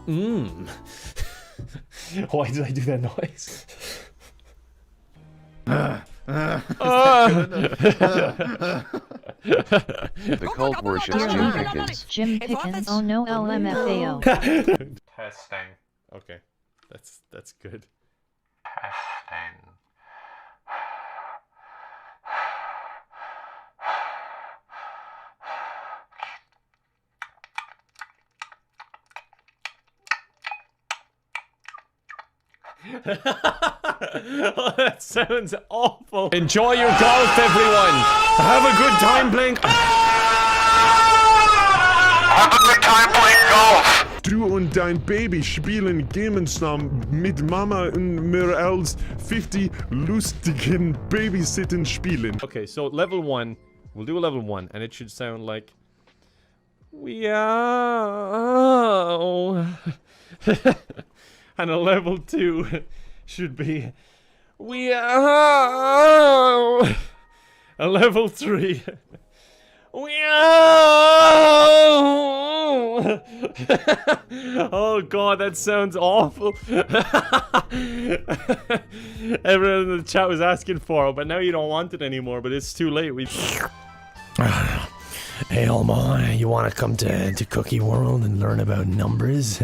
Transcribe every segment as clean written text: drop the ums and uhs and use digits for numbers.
Mmm. Why did I do that noise? The cult worships Jim Pickens. Jim Pickens. Oh no, LMFAO. Testing. Okay, that's good. Testing. Oh, that sounds awful. Enjoy your golf, everyone. Have a good time playing. Have a good time playing golf. Du und dein Baby spielen gemeinsam mit Mama und mir als 50 lustigen Babysitten-Spielen. Okay, so level 1. We'll do a level 1, and it should sound like... Meow. And a level 2 should be... Meow. A level 3... Oh god, that sounds awful. Everyone in the chat was asking for it, but now you don't want it anymore, but it's too late. Hey Elmo, you want to come to Cookie World and learn about numbers?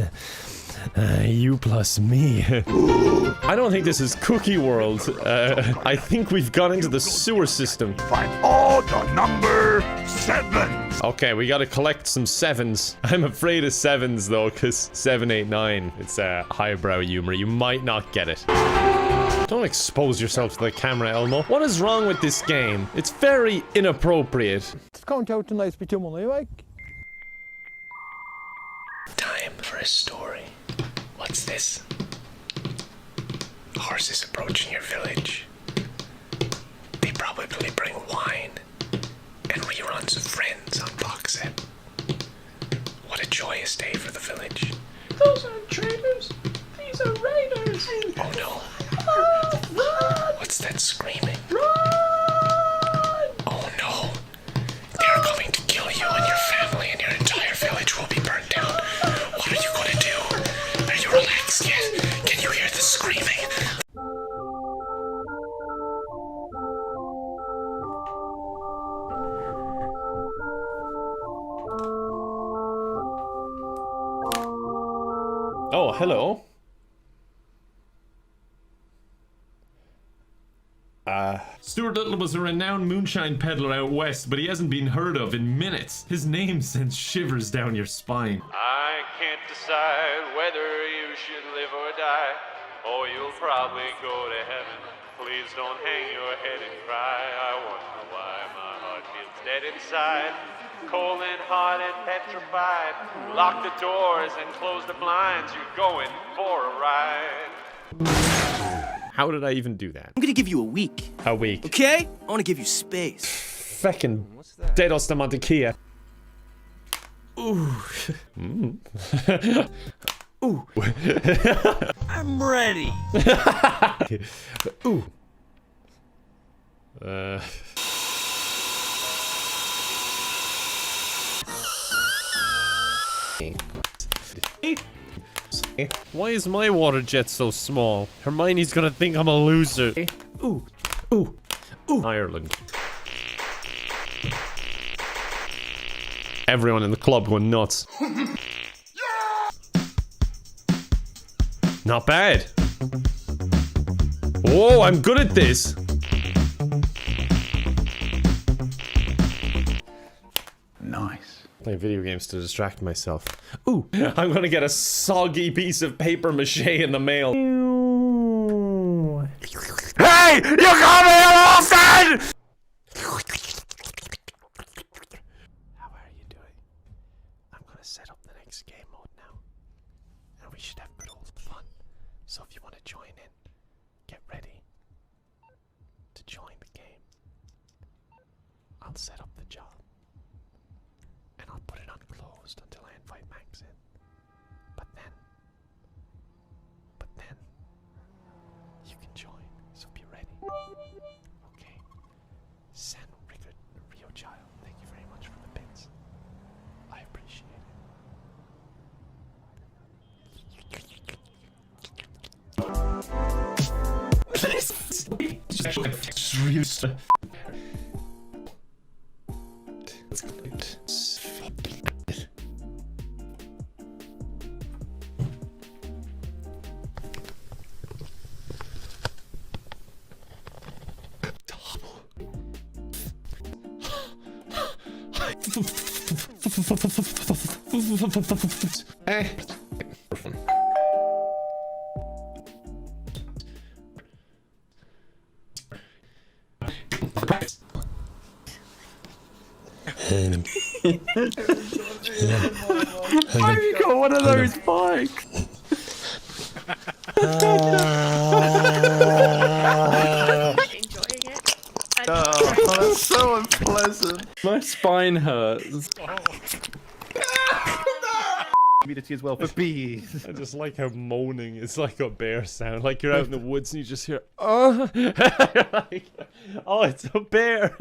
You plus me. I don't think this is Cookie World. I think we've gone into the sewer system. Find all the number 7. Okay, we gotta collect some 7s. I'm afraid of 7s though, because 7, 8, 9. It's highbrow humor. You might not get it. Don't expose yourself to the camera, Elmo. What is wrong with this game? It's very inappropriate. It's going out tonight with your money, like. Time for a story. What's this? Horses approaching your village. They probably bring wine and reruns of Friends on box set. What a joyous day for the village. Those aren't traitors. These are raiders. Oh no. What's that screaming? Run! Oh no. They're coming to kill you and your family, and your entire village will be burnt down. What are you gonna do? Are you relaxed yet? Can you hear the screaming? Oh, hello. Stuart Little was a renowned moonshine peddler out west, but he hasn't been heard of in minutes. His name sends shivers down your spine. I can't decide whether you should live or die, or you'll probably go to heaven. Please don't hang your head and cry. I wonder why my heart feels dead inside. Cold and hard and petrified. Lock the doors and close the blinds. You're going for a ride. How did I even do that? I'm gonna give you a week. A week. Okay? I wanna give you space. Feckin' Dedos de Mantequilla. Ooh. Ooh. I'm ready. Ooh. Why is my water jet so small? Hermione's gonna think I'm a loser. Ooh. Ooh. Ooh. Ireland. Everyone in the club went nuts. Not bad. Whoa, I'm good at this. Nice. Play video games to distract myself. Ooh, I'm gonna get a soggy piece of paper mache in the mail. Hey! You come here often! How are you doing? I'm gonna set up the next game mode now. And we should have good old fun. So if you want to join in, get ready to join the game. I'll set up the job. And I'll put it on closed until I invite Max in. But then you can join, so be ready. Okay. San Rio Child, thank you very much for the bits. I appreciate it. just really. Why have you got one of those bikes? Enjoying it. Oh, that's so unpleasant. My spine hurts. Community as well for bees. I just like how moaning is like a bear sound. Like you're out in the woods and you just hear, oh, like, oh, it's a bear.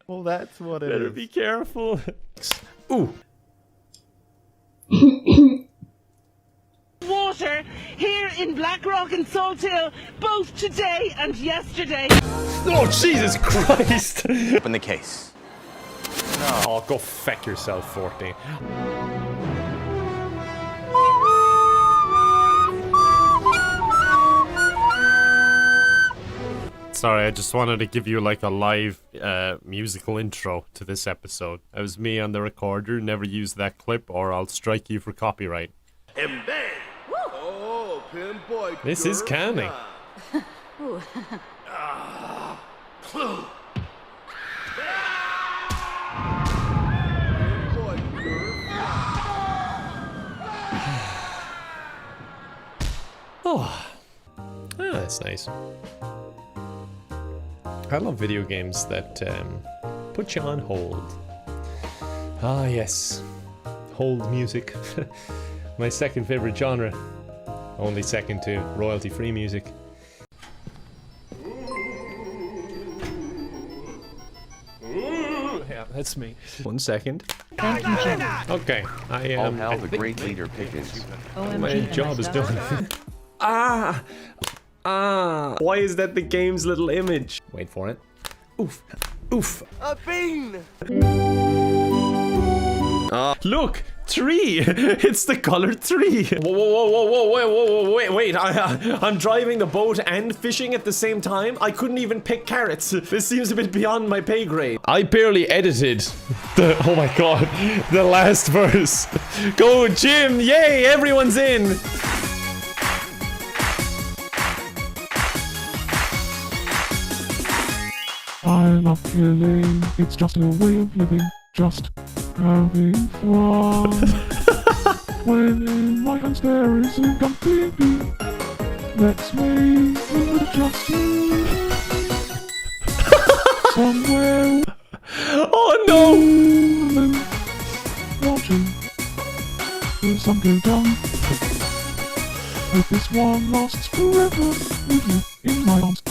Well, that's what it Better is. be careful. Ooh. Water here in Blackrock and Salt Hill, both today and yesterday. Oh, Jesus Christ. Open the case. Oh, go feck yourself, 14. Sorry, I just wanted to give you like a live musical intro to this episode. It was me on the recorder. Never use that clip or I'll strike you for copyright. Oh, pinboy. This is canny. Oh, that's nice. I love video games that put you on hold. Ah, yes. Hold music. My second favorite genre. Only second to royalty-free music. Yeah, that's me. 1 second. Thank you, Jim. Okay, I All am. hail the great leader Pickens. OMG, My am I job is stuck? done. Ah! Ah! Why is that the game's little image? Wait for it. Oof. Oof. A bean! Look! Tree! It's the color tree! Whoa, whoa, whoa, whoa, whoa, whoa, whoa, wait, I'm driving the boat and fishing at the same time? I couldn't even pick carrots. This seems a bit beyond my pay grade. I barely edited the, oh my god, the last verse. Go, Jim! Yay, everyone's in! I love killing, it's just a way of living, just having fun. When in my hands there is a gun baby, let's make a justice. Somewhere Oh no! watching the sun go down. Hope this one lasts forever with you in my arms.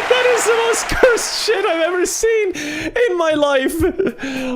That is the most cursed shit I've ever seen in my life.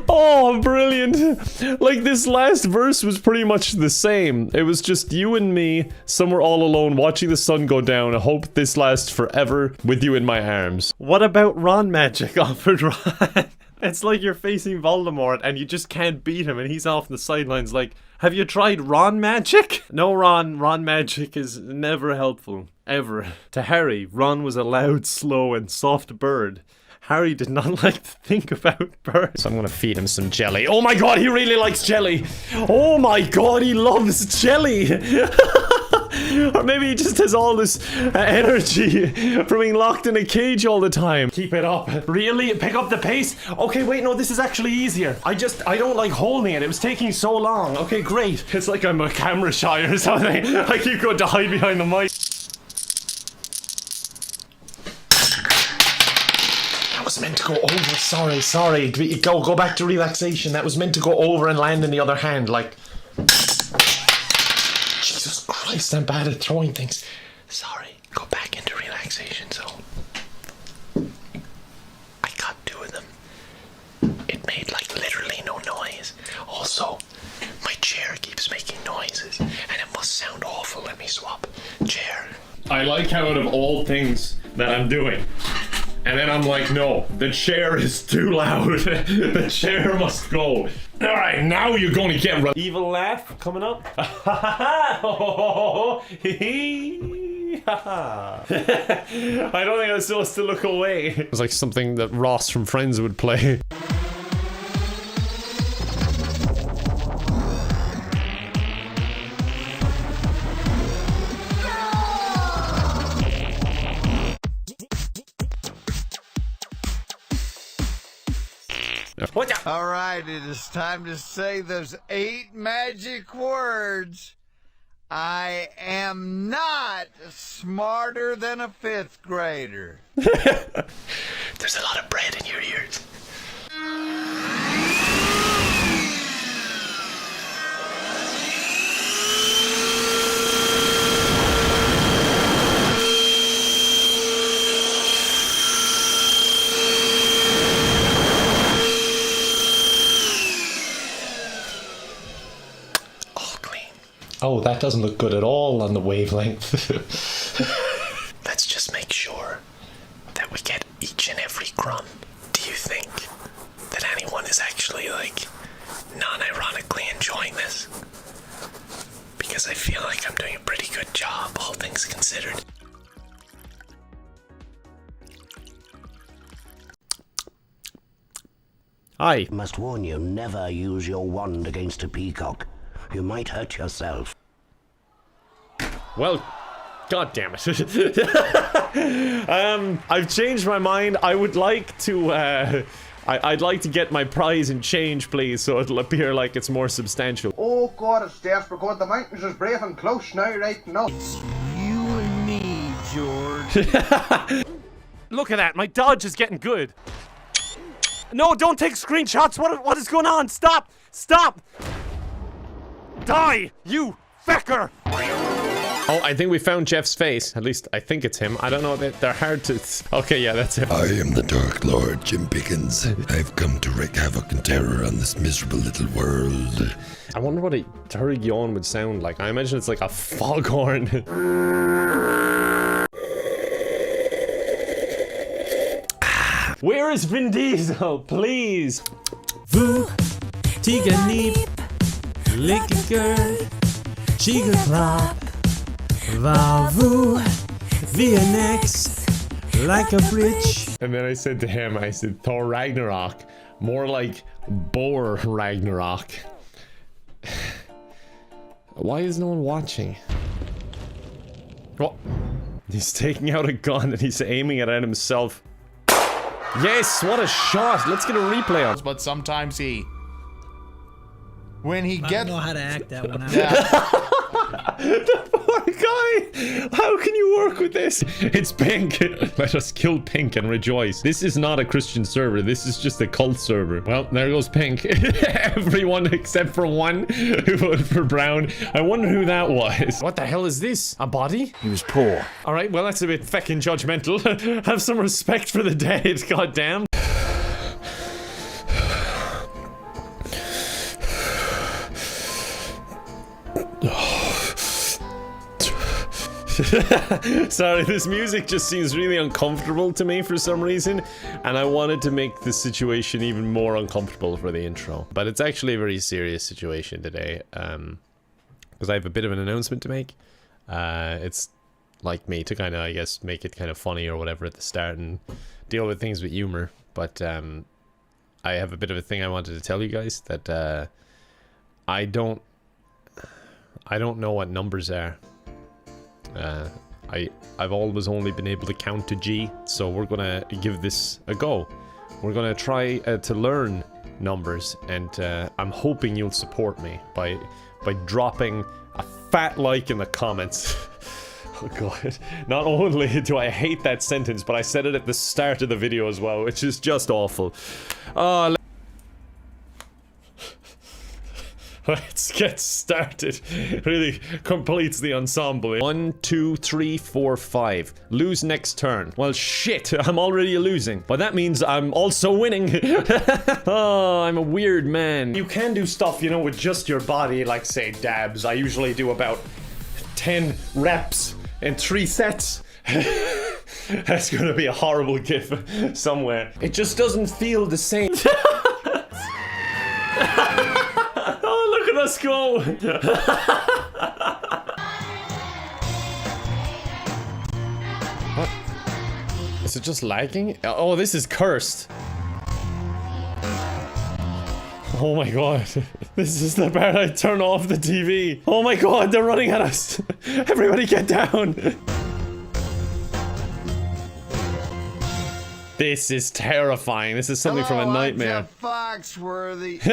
Oh, brilliant. Like, this last verse was pretty much the same. It was just you and me, somewhere all alone, watching the sun go down. I hope this lasts forever with you in my arms. What about Ron magic offered Ron? It's like you're facing Voldemort and you just can't beat him and he's off on the sidelines like, have you tried Ron magic? No, Ron magic is never helpful. Ever. To Harry, Ron was a loud, slow, and soft bird. Harry did not like to think about birds. So I'm gonna feed him some jelly. Oh my god, he really likes jelly! Oh my god, he loves jelly! Or maybe he just has all this energy from being locked in a cage all the time. Keep it up. Really? Pick up the pace? Okay, wait, no, this is actually easier. I don't like holding it. It was taking so long. Okay, great. It's like I'm a camera shy or something. I keep going to hide behind the mic. That was meant to go over. Sorry. Go back to relaxation. That was meant to go over and land in the other hand, like... Jesus Christ, I'm bad at throwing things. Sorry, go back into relaxation zone. I got 2 of them. It made like literally no noise. Also, my chair keeps making noises and it must sound awful. Let me swap chair. I like how out of all things that I'm doing, and then I'm like, no, the chair is too loud. The chair must go. All right, now you're going to get evil laugh coming up. I don't think I was supposed to look away. It was like something that Ross from Friends would play. All right, it is time to say those 8 magic words. I am not smarter than a 5th grader. There's a lot of bread in your ears. Oh, that doesn't look good at all on the wavelength. Let's just make sure that we get each and every crumb. Do you think that anyone is actually, like, non-ironically enjoying this? Because I feel like I'm doing a pretty good job, all things considered. Hi. Must warn you, never use your wand against a peacock. You might hurt yourself. Well, god damn it. I've changed my mind. I would like to, I'd like to get my prize in change, please, so it'll appear like it's more substantial. Oh god, it's death because the mountains is brave and close now, right now. It's you and me, George. Look at that, my dodge is getting good. No, don't take screenshots. What is going on? Stop! Stop! Die, you fecker! Oh, I think we found Jeff's face. At least I think it's him. I don't know. They're hard to... Okay, yeah, that's him. I am the Dark Lord, Jim Pickens. I've come to wreak havoc and terror on this miserable little world. I wonder what a turd yawn would sound like. I imagine it's like a foghorn. Where is Vin Diesel? Please. Vous, Tiganip, Licker, Chigerklop, Va-vous, VNX, like a bridge. And then I said to him, I said, Thor Ragnarok. More like Boar Ragnarok. Why is no one watching? Oh, he's taking out a gun and he's aiming it at himself. Yes, what a shot. Let's get a replay on. But sometimes when he gets... I don't know how to act that one out. Yeah. The poor guy! How can you work with this? It's Pink. Let us kill Pink and rejoice. This is not a Christian server. This is just a cult server. Well, there goes Pink. Everyone except for one who voted for Brown. I wonder who that was. What the hell is this? A body? He was poor. Alright, well, that's a bit feckin' judgmental. Have some respect for the dead, goddamn. Sorry, this music just seems really uncomfortable to me for some reason, and I wanted to make the situation even more uncomfortable for the intro. But it's actually a very serious situation today, because I have a bit of an announcement to make. It's like me to kind of, I guess, make it kind of funny or whatever at the start and deal with things with humor. But I have a bit of a thing I wanted to tell you guys, that I don't know what numbers are. I've always only been able to count to G, so we're gonna give this a go. We're gonna try to learn numbers, and I'm hoping you'll support me by dropping a fat like in the comments. Oh god. Not only do I hate that sentence, but I said it at the start of the video as well, which is just awful. Let's get started. Really completes the ensemble. 1, 2, 3, 4, 5. Lose next turn. Well, shit, I'm already losing. But that means I'm also winning. Oh, I'm a weird man. You can do stuff, you know, with just your body, like, say, dabs. I usually do about 10 reps in 3 sets. That's gonna be a horrible gif somewhere. It just doesn't feel the same. Oh, look at us go. What? Is it just lagging? Oh, this is cursed. Oh my god. This is the part I turn off the TV. Oh my god, they're running at us. Everybody get down. This is terrifying. This is something from a nightmare. Foxworthy.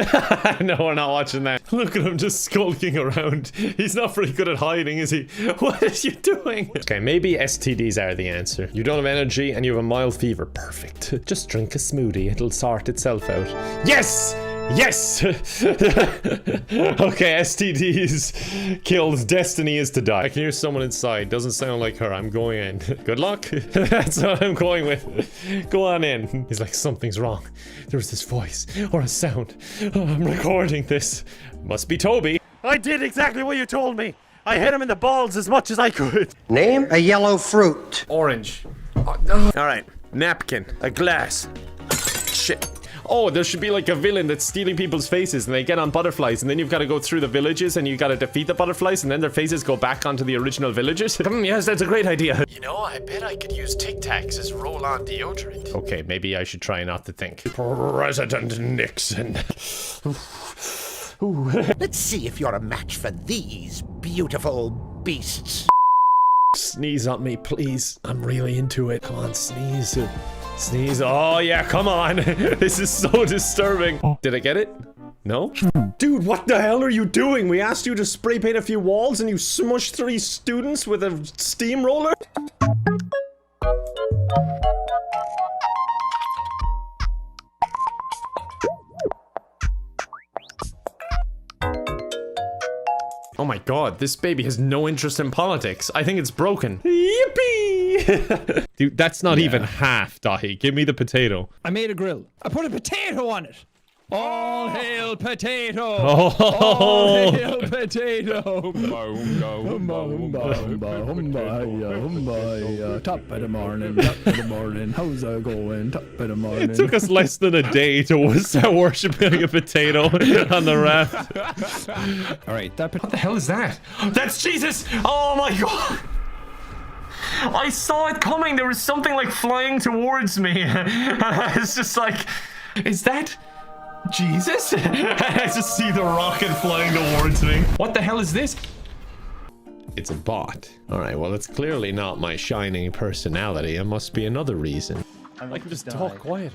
No, we're not watching that. Look at him just skulking around. He's not very good at hiding, is he? What are you doing? Okay, maybe STDs are the answer. You don't have energy and you have a mild fever. Perfect. Just drink a smoothie. It'll sort itself out. Yes! Yes! Okay, STDs killed. Destiny is to die. I can hear someone inside. Doesn't sound like her. I'm going in. Good luck. That's what I'm going with. Go on in. He's like, something's wrong. There was this voice or a sound. Oh, I'm recording this. Must be Toby. I did exactly what you told me. I hit him in the balls as much as I could. Name a yellow fruit. Orange. Oh, no. All right. Napkin. A glass. Shit. Oh, there should be like a villain that's stealing people's faces and they get on butterflies and then you've got to go through the villages and you've got to defeat the butterflies and then their faces go back onto the original villagers. Yes, that's a great idea. You know, I bet I could use Tic Tacs as roll-on deodorant. Okay, maybe I should try not to think. President Nixon. Let's see if you're a match for these beautiful beasts. Sneeze on me, please. I'm really into it. Come on, sneeze. Sneeze. Oh, yeah, come on. This is so disturbing. Did I get it? No? Dude, what the hell are you doing? We asked you to spray paint a few walls and you smushed 3 students with a steamroller? Oh my god, this baby has no interest in politics. I think it's broken. Yippee! Dude, that's not even half, Dahi. Give me the potato. I made a grill. I put a potato on it. All hail potato! Oh. All hail potato! Top of the morning, how's it going? Top of the morning. It took us less than a day to start worshipping a potato on the raft. Alright, what the hell is that? That's Jesus! Oh my god! I saw it coming. There was something like flying towards me. And I was just like, is that Jesus? I just see the rocket flying towards me. What the hell is this? It's a bot. Alright, well, it's clearly not my shining personality. It must be another reason. I can just talk quieter.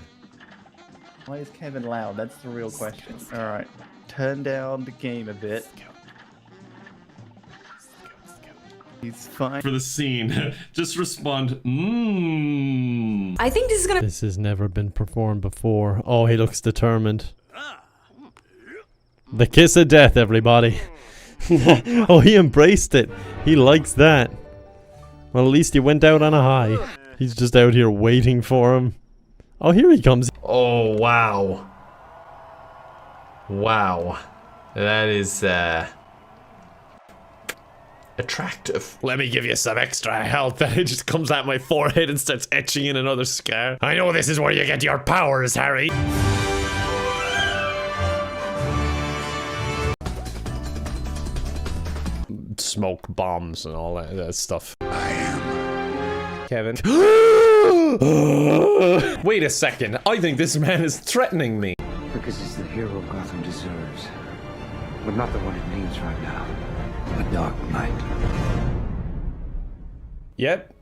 Why is Kevin loud? That's the real question. Alright, turn down the game a bit. He's fine. For the scene, just respond, I think this is gonna. This has never been performed before. Oh, he looks determined. The kiss of death, everybody. Oh, he embraced it. He likes that. Well, at least he went out on a high. He's just out here waiting for him. Oh, here he comes. Oh, wow. Wow. That is, attractive. Let me give you some extra health. And it just comes at my forehead and starts etching in another scar. I know this is where you get your powers, Harry. Smoke bombs and all that stuff. I am Kevin. Wait a second. I think this man is threatening me. Because he's the hero Gotham deserves. But not the one it needs right now. The Dark Knight. Yep,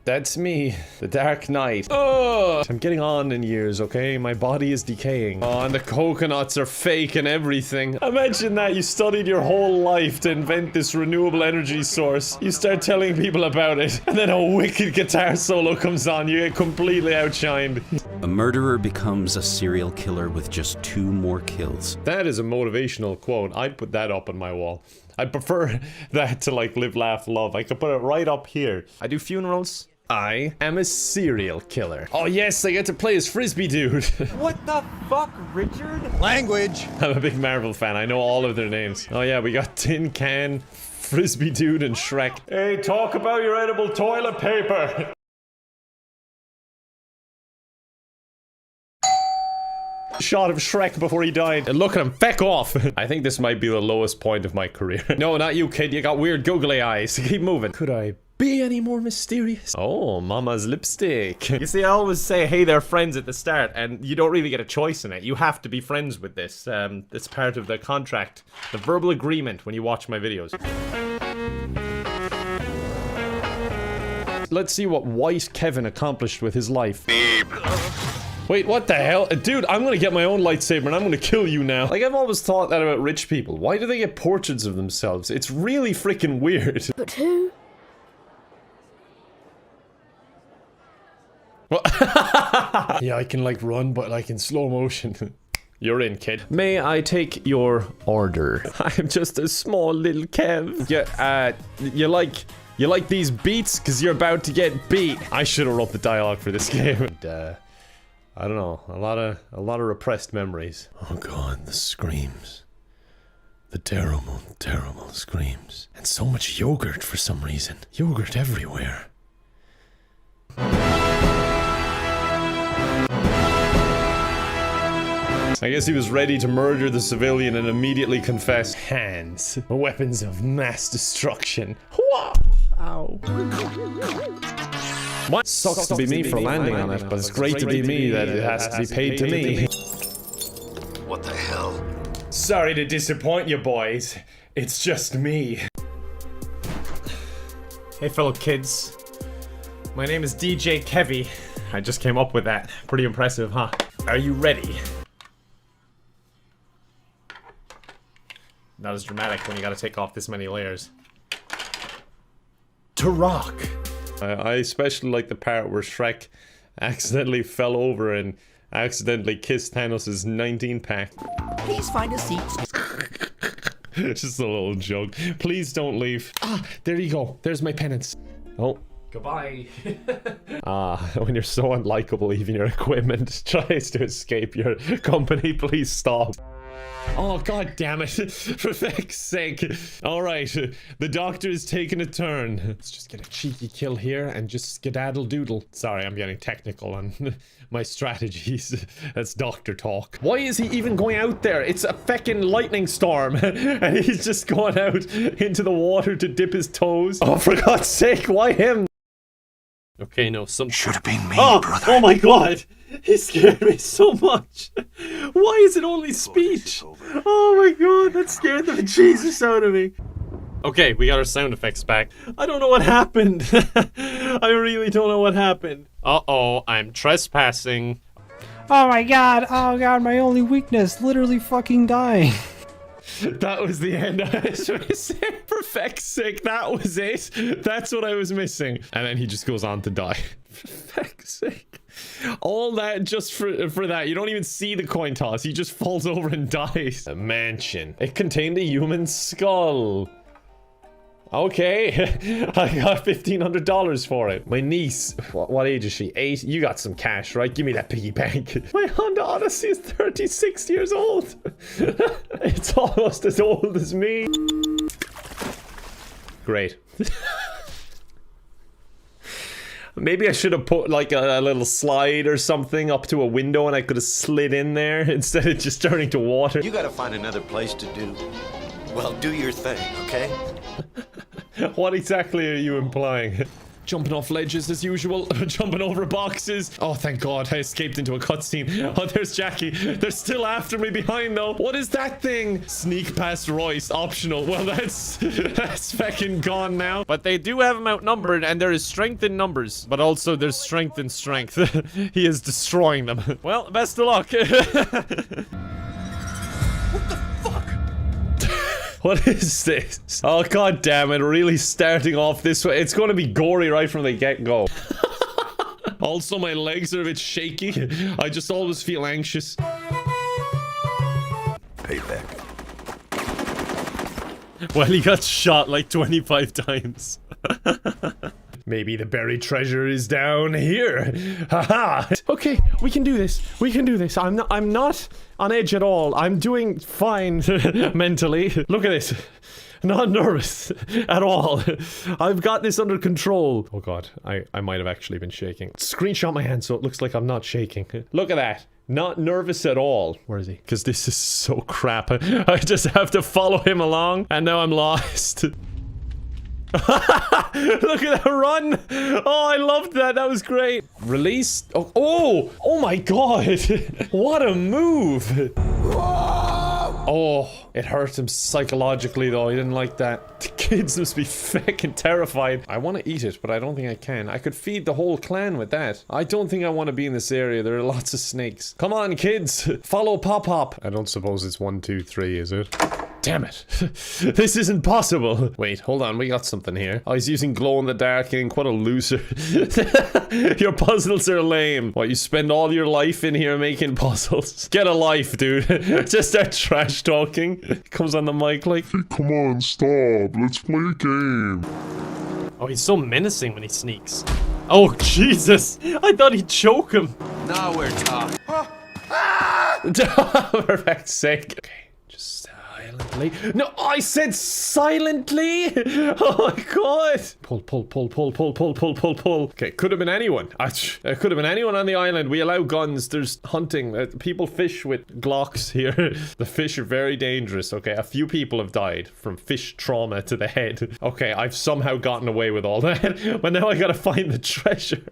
that's me. The Dark Knight. Oh, I'm getting on in years, okay? My body is decaying. Oh, and the coconuts are fake and everything. Imagine that you studied your whole life to invent this renewable energy source. You start telling people about it, and then a wicked guitar solo comes on. You get completely outshined. A murderer becomes a serial killer with just 2 more kills. That is a motivational quote. I'd put that up on my wall. I prefer that to like live, laugh, love. I could put it right up here. I do funerals. I am a serial killer. Oh yes, I get to play as Frisbee Dude. What the fuck, Richard? Language. I'm a big Marvel fan. I know all of their names. Oh yeah, we got Tin Can, Frisbee Dude, and Shrek. Hey, talk about your edible toilet paper. Shot of Shrek before he died. And look at him, feck off. I think this might be the lowest point of my career. No, not you, kid. You got weird googly eyes. Keep moving. Could I be any more mysterious? Oh, mama's lipstick. You see, I always say, hey, they're friends at the start, and you don't really get a choice in it. You have to be friends with this. It's part of the contract, the verbal agreement when you watch my videos. Let's see what White Kevin accomplished with his life. Wait, what the hell? Dude, I'm gonna get my own lightsaber and I'm gonna kill you now. Like, I've always thought that about rich people. Why do they get portraits of themselves? It's really freaking weird. But who? Yeah, I can like run, but like in slow motion. You're in, kid. May I take your order? I'm just a small little Kev. Yeah, you like these beats? Cause you're about to get beat. I should have wrote the dialogue for this game. And, I don't know, a lot of repressed memories. Oh god, the screams. The terrible, terrible screams. And so much yogurt for some reason. Yogurt everywhere. I guess he was ready to murder the civilian and immediately confess. Hands. Weapons of mass destruction. Whoa! Ow. What? Sucks to be me for landing on it, but it's great to be me that it has to be paid to me. What the hell? Sorry to disappoint you boys. It's just me. Hey fellow kids. My name is DJ Kevy. I just came up with that. Pretty impressive, huh? Are you ready? Not as dramatic when you gotta take off this many layers. To rock! I especially like the part where Shrek accidentally fell over and accidentally kissed Thanos' 19-pack. Please find a seat. Just a little joke. Please don't leave. Ah, there you go. There's my penance. Oh. Goodbye. When you're so unlikable, even your equipment tries to escape your company, please stop. Oh, god damn it. For feck's sake. Alright, the doctor is taking a turn. Let's just get a cheeky kill here and just skedaddle doodle. Sorry, I'm getting technical on my strategies. That's doctor talk. Why is he even going out there? It's a feckin' lightning storm. And he's just going out into the water to dip his toes. Oh, for God's sake, why him? Okay, no, some should have been me, brother. Oh my god! He scared me so much. Why is it only speech? Oh my god, that scared the Jesus out of me. Okay, we got our sound effects back. I don't know what happened. I really don't know what happened. Uh-oh, I'm trespassing. Oh my god, my only weakness, literally fucking dying. That was the end I was missing. For feck's sake, that was it. That's what I was missing. And then he just goes on to die. For feck's sake. All that just for that. You don't even see the coin toss. He just falls over and dies. A mansion. It contained a human skull. Okay, I got $1,500 for it. My niece, what age is she? 8? You got some cash, right? Give me that piggy bank. My Honda Odyssey is 36 years old. It's almost as old as me. Great. Maybe I should have put like a little slide or something up to a window and I could have slid in there instead of just turning to water. You gotta find another place to do, well, do your thing, okay? What exactly are you implying? Jumping off ledges as usual, jumping over boxes. Oh, thank God, I escaped into a cutscene. Oh, there's Jackie. They're still after me behind though. What is that thing? Sneak past Royce, optional. Well, that's fucking gone now. But they do have him outnumbered and there is strength in numbers. But also there's strength in strength. He is destroying them. Well, best of luck. What is this? Oh, god damn it, really starting off this way. It's gonna be gory right from the get-go. Also, my legs are a bit shaky. I just always feel anxious. Payback. Well, he got shot like 25 times. Maybe the buried treasure is down here. Haha. Okay, we can do this. We can do this. I'm not on edge at all. I'm doing fine mentally. Look at this. Not nervous at all. I've got this under control. Oh god, I might have actually been shaking. Screenshot my hand so it looks like I'm not shaking. Look at that. Not nervous at all. Where is he? Because this is so crap. I just have to follow him along and now I'm lost. Look at that run. Oh, I loved that. That was great. Release. Oh my god. What a move. Oh, it hurt him psychologically though. He didn't like that. The kids must be fucking terrified. I want to eat it, but I don't think I can. I could feed the whole clan with that. I don't think I want to be in this area. There are lots of snakes. Come on, kids. Follow Pop-Pop. I don't suppose it's 1, 2, 3, is it? Damn it. This isn't possible. Wait, hold on. We got something here. Oh, he's using glow-in-the-dark ink. What a loser. Your puzzles are lame. What, you spend all your life in here making puzzles? Get a life, dude. Just start trash talking. Comes on the mic like, Hey, come on, stop. Let's play a game. Oh, he's so menacing when he sneaks. Oh, Jesus. I thought he'd choke him. Now we're talking. For fuck's sake. Okay, just silently. No, I said silently. Oh my god. Pull. Okay, could have been anyone. It could have been anyone on the island. We allow guns. There's hunting. People fish with Glocks here. The fish are very dangerous. Okay, a few people have died from fish trauma to the head. Okay, I've somehow gotten away with all that. But now I gotta find the treasure.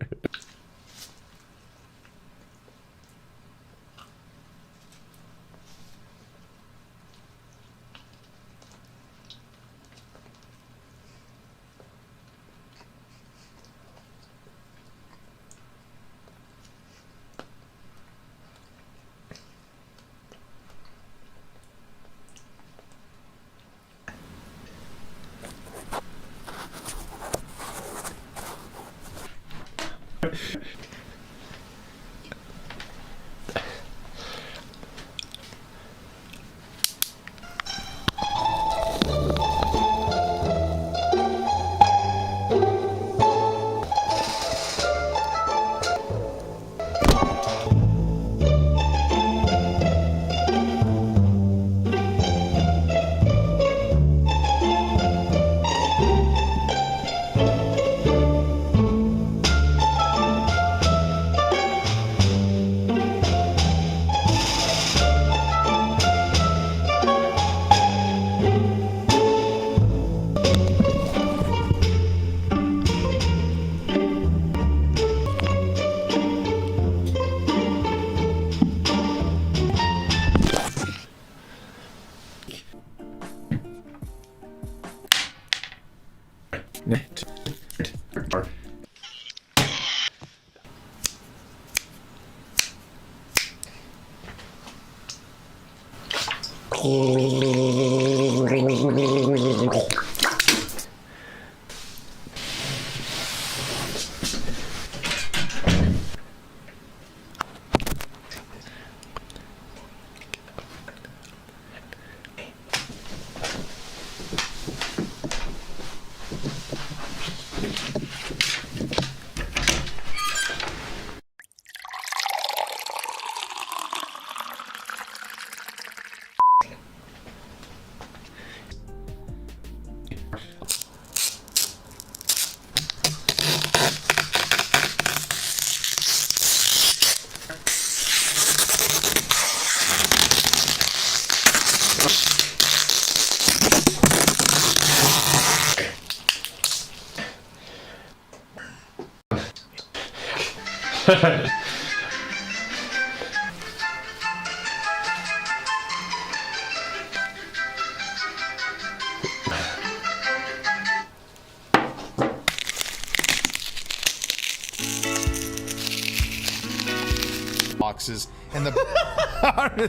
Boxes and the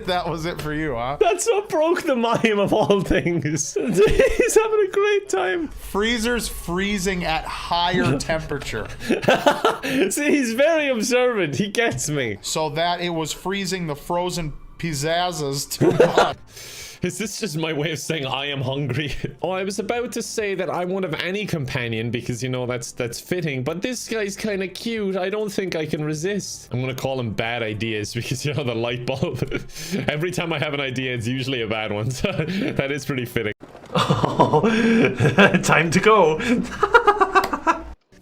that was it for you, huh? That's what broke the mime of all things. He's having a great time. Freezers freezing at higher temperature. See, he's very observant. He gets me. So that it was freezing the frozen pizzazzas too much. Is this just my way of saying I am hungry? Oh, I was about to say that I won't have any companion because, you know, that's fitting. But this guy's kind of cute. I don't think I can resist. I'm going to call him bad ideas because, you know, the light bulb. Every time I have an idea, it's usually a bad one. So that is pretty fitting. Oh, time to go.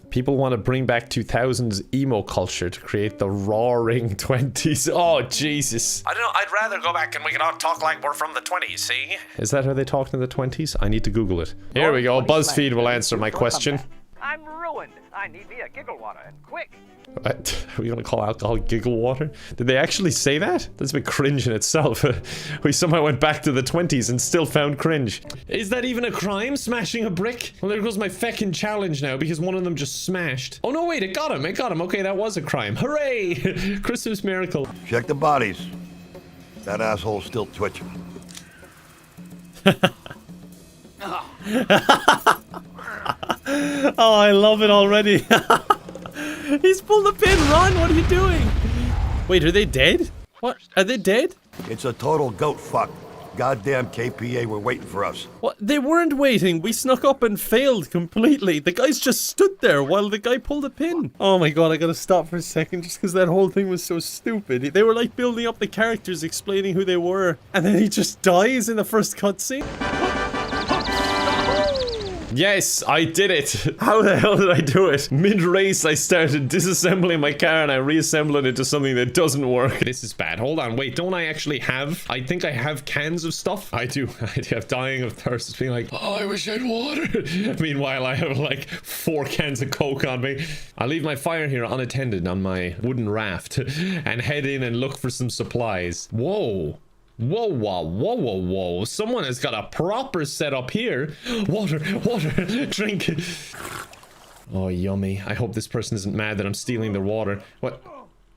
People want to bring back 2000s emo culture to create the roaring 20s. Oh, Jesus. I don't know. I'd rather go back and we can all talk like we're from the 20s, see? Is that how they talked in the 20s? I need to Google it. Here we go. BuzzFeed will answer my question. I'm ruined. I need me a giggle water, and quick. What? Are we gonna call alcohol giggle water? Did they actually say that? That's a bit cringe in itself. We somehow went back to the 20s and still found cringe. Is that even a crime, smashing a brick? Well, there goes my feckin' challenge now because one of them just smashed. Oh no, wait, it got him. It got him. Okay, that was a crime. Hooray! Christmas miracle. Check the bodies. That asshole's still twitching. Oh, I love it already. He's pulled the pin. Run! What are you doing? Wait, are they dead? What? Are they dead? It's a total goat fuck. Goddamn KPA were waiting for us. What? They weren't waiting. We snuck up and failed completely. The guys just stood there while the guy pulled a pin. Oh my god, I gotta stop for a second just because that whole thing was so stupid. They were like building up the characters, explaining who they were. And then he just dies in the first cutscene. Yes, I did it. How the hell did I do it? Mid-race, I started disassembling my car and I reassembled it into something that doesn't work. This is bad. Hold on, wait, don't I actually have... I think I have cans of stuff. I do. I have dying of thirst. It's being like, oh, I wish I had water. Meanwhile, I have like 4 cans of Coke on me. I'll leave my fire here unattended on my wooden raft and head in and look for some supplies. Whoa. Whoa, whoa, whoa, whoa, whoa. Someone has got a proper setup here. Water, water, drink. Oh, yummy. I hope this person isn't mad that I'm stealing their water. What?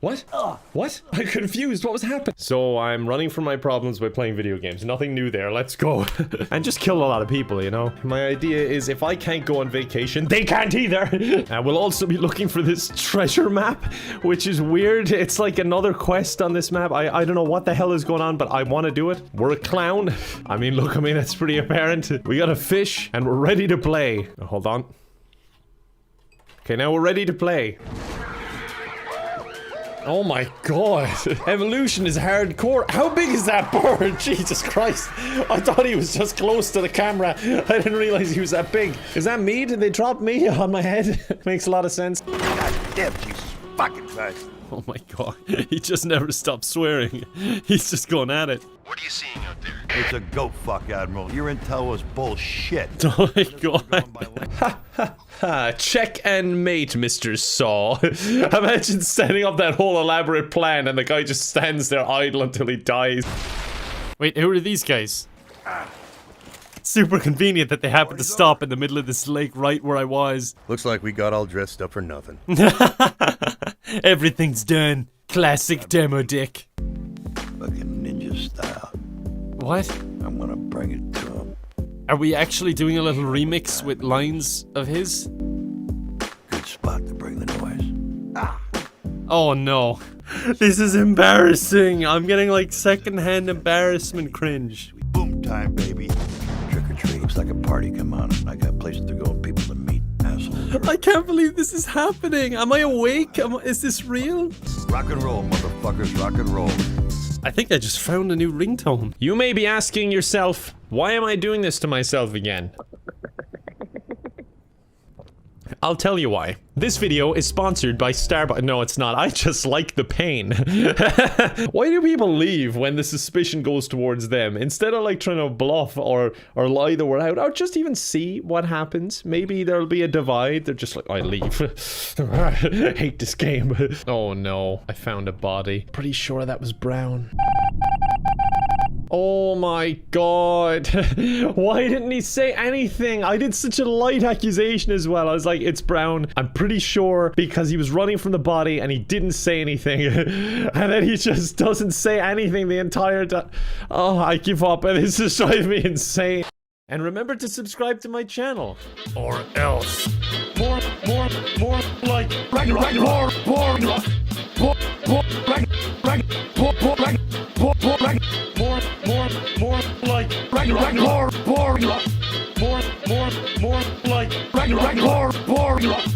What? What? I'm confused. What was happening? So I'm running from my problems by playing video games. Nothing new there. Let's go. And just kill a lot of people, you know? My idea is if I can't go on vacation, they can't either. I will also be looking for this treasure map, which is weird. It's like another quest on this map. I don't know what the hell is going on, but I want to do it. We're a clown. I mean, look, it's pretty apparent. We got a fish and we're ready to play. Oh, hold on. Okay, now we're ready to play. Oh my god. Evolution is hardcore. How big is that bird? Jesus Christ. I thought he was just close to the camera. I didn't realize he was that big. Is that me? Did they drop me on my head? Makes a lot of sense. God damn, Jesus fucking Christ. Oh my god. He just never stopped swearing. He's just going at it. What are you seeing out there? It's a goat fuck, Admiral. Your intel was bullshit. Oh my god. Ha ha ha. Check and mate, Mr. Saw. Imagine setting up that whole elaborate plan and the guy just stands there idle until he dies. Wait, who are these guys? Super convenient that they happened to stop in the middle of this lake right where I was. Looks like we got all dressed up for nothing. Everything's done. Classic demo dick. Fucking ninja style. What? I'm gonna bring it to him. Are we actually doing a little remix with lines of his? Good spot to bring the noise. Ah. Oh no. This is embarrassing. I'm getting like secondhand embarrassment cringe. Boom time, baby. Trick or treat. Looks like a party come on. I got places to go and people to meet. Assholes. I can't believe this is happening. Am I awake? Is this real? Rock and roll, motherfuckers. Rock and roll. I think I just found a new ringtone. You may be asking yourself, why am I doing this to myself again? I'll tell you why. This video is sponsored by Starbucks. No, it's not. I just like the pain. Why do people leave when the suspicion goes towards them? Instead of like trying to bluff or lie that we're out, or just even see what happens. Maybe there'll be a divide. They're just like, I leave. I hate this game. Oh no, I found a body. Pretty sure that was brown. Oh my god. Why didn't he say anything? I did such a light accusation as well. I was like, it's brown. I'm pretty sure because he was running from the body and he didn't say anything. And then he just doesn't say anything the entire time. Oh, I give up. This is driving me insane. And remember to subscribe to my channel. Or else. More like Ragnarok. More like you like more, you